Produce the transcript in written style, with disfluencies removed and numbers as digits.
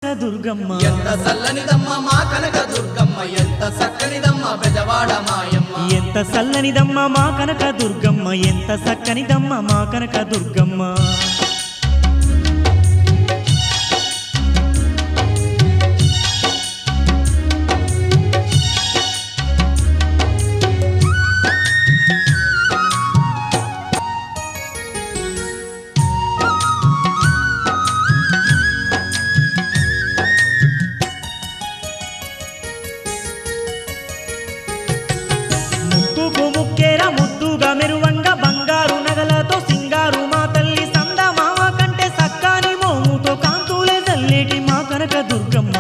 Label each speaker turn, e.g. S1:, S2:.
S1: దుర్గమ్మ
S2: ఎంత చల్లనిదమ్మ మా కనక దుర్గమ్మ ఎంత చక్కనిదమ్మ బెజవాడ మాయమ్మ
S1: ఎంత చల్లనిదమ్మ మా కనక దుర్గమ్మ ఎంత చక్కనిదమ్మ మా కనక దుర్గమ్మ ముక్కేర ముద్దుగా మెరువంగా బంగారు నగలతో సింగారు మా తల్లి సంద మామ కంటే సక్కాని మోముతో కాంతులే చల్లేటి మా కనక దుర్గమ్మ